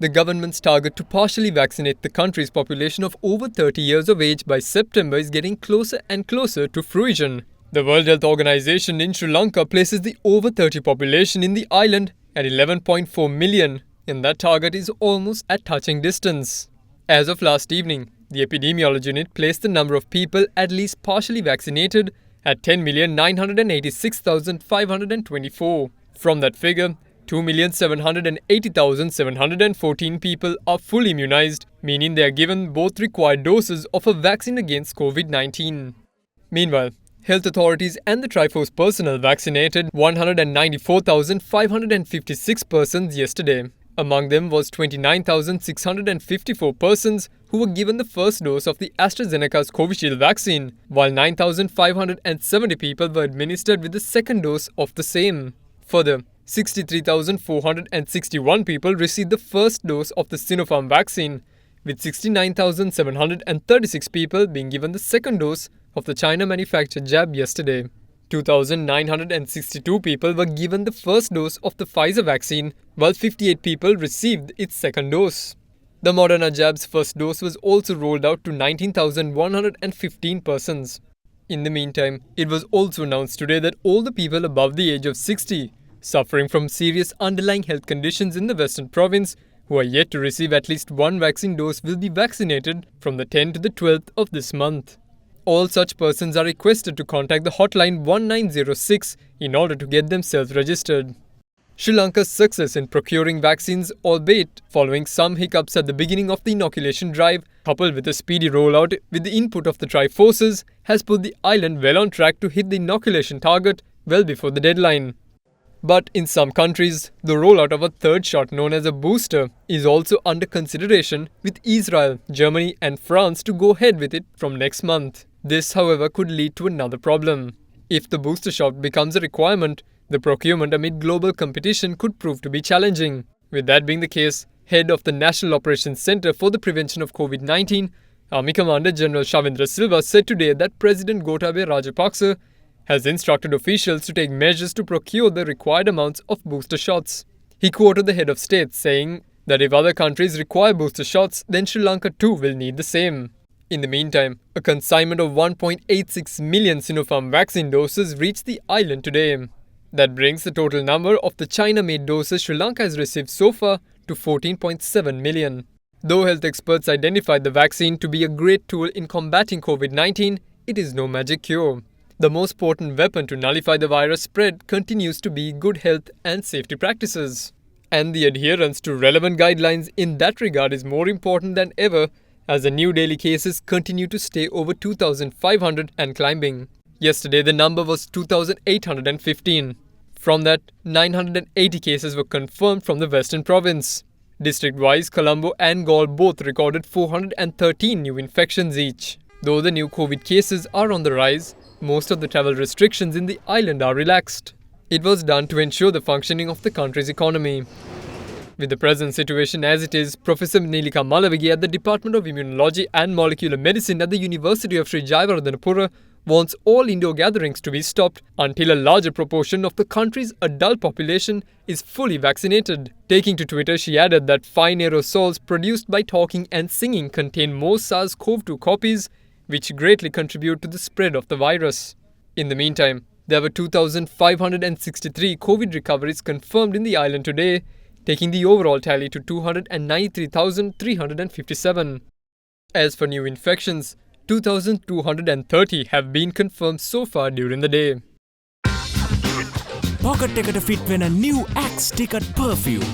The government's target to partially vaccinate the country's population of over 30 years of age by September is getting closer and closer to fruition. The World Health Organization in Sri Lanka places the over 30 population in the island at 11.4 million, and that target is almost at touching distance. As of last evening, the epidemiology unit placed the number of people at least partially vaccinated at 10,986,524. From that figure, 2,780,714 people are fully immunized, meaning they are given both required doses of a vaccine against COVID-19. Meanwhile, health authorities and the Triforce personnel vaccinated 194,556 persons yesterday. Among them was 29,654 persons who were given the first dose of the AstraZeneca's Covishield vaccine, while 9,570 people were administered with the second dose of the same. Further, 63,461 people received the first dose of the Sinopharm vaccine, with 69,736 people being given the second dose of the China-manufactured jab yesterday. 2,962 people were given the first dose of the Pfizer vaccine, while 58 people received its second dose. The Moderna jab's first dose was also rolled out to 19,115 persons. In the meantime, it was also announced today that all the people above the age of 60, suffering from serious underlying health conditions in the Western province, who are yet to receive at least one vaccine dose will be vaccinated from the 10th to the 12th of this month. All such persons are requested to contact the hotline 1906 in order to get themselves registered. Sri Lanka's success in procuring vaccines, albeit following some hiccups at the beginning of the inoculation drive, coupled with a speedy rollout with the input of the Triforces, has put the island well on track to hit the inoculation target well before the deadline. But in some countries, the rollout of a third shot known as a booster is also under consideration, with Israel, Germany and France to go ahead with it from next month. This, however, could lead to another problem. If the booster shot becomes a requirement, the procurement amid global competition could prove to be challenging. With that being the case, head of the National Operations Centre for the Prevention of COVID-19, Army Commander General Shavindra Silva said today that President Gotabaya Rajapaksa has instructed officials to take measures to procure the required amounts of booster shots. He quoted the head of state saying that if other countries require booster shots, then Sri Lanka too will need the same. In the meantime, a consignment of 1.86 million Sinopharm vaccine doses reached the island today. That brings the total number of the China-made doses Sri Lanka has received so far to 14.7 million. Though health experts identified the vaccine to be a great tool in combating COVID-19, it is no magic cure. The most potent weapon to nullify the virus spread continues to be good health and safety practices. And the adherence to relevant guidelines in that regard is more important than ever, as the new daily cases continue to stay over 2,500 and climbing. Yesterday, the number was 2,815. From that, 980 cases were confirmed from the Western province. District-wise, Colombo and Galle both recorded 413 new infections each. Though the new COVID cases are on the rise, most of the travel restrictions in the island are relaxed. It was done to ensure the functioning of the country's economy. With the present situation as it is, Professor Nilika Malaviya at the Department of Immunology and Molecular Medicine at the University of Sri Jayawardhanapura wants all indoor gatherings to be stopped until a larger proportion of the country's adult population is fully vaccinated. Taking to Twitter, she added that fine aerosols produced by talking and singing contain more SARS-CoV-2 copies, which greatly contribute to the spread of the virus. In the meantime, there were 2,563 COVID recoveries confirmed in the island today, taking the overall tally to 293,357. As for new infections, 2,230 have been confirmed so far during the day. Pocket එකට fit වෙන new Axe Ticket perfume.